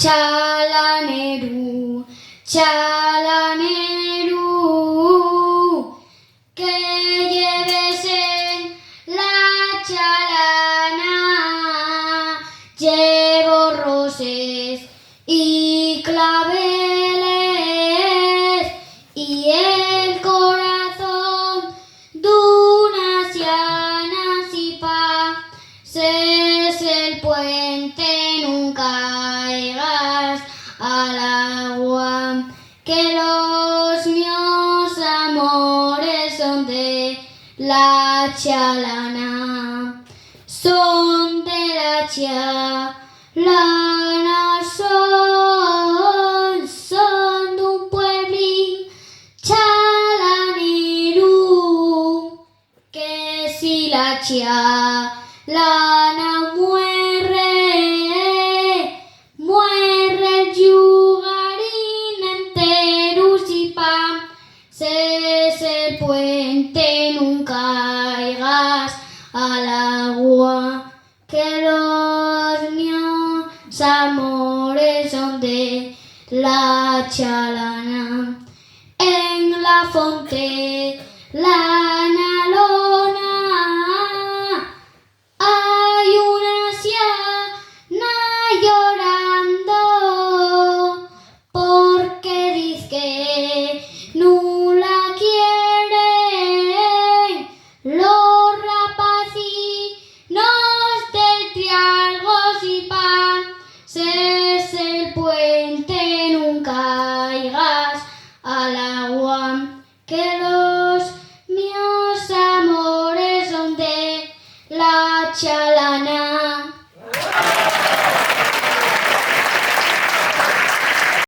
Chalaneru, chalaneru, que lleves en la chalana. Llevo roses y claveles y el corazón d'una anciana si pases el puente nunca caigas al agua, que los míos amores son de la chalana, son de la chalana, son de un pueblín chalaneru, que si la chalana muere el yugarín entero. Si pases el puente nunca caigas al agua, que los míos amores son de la chalana. En la fonte la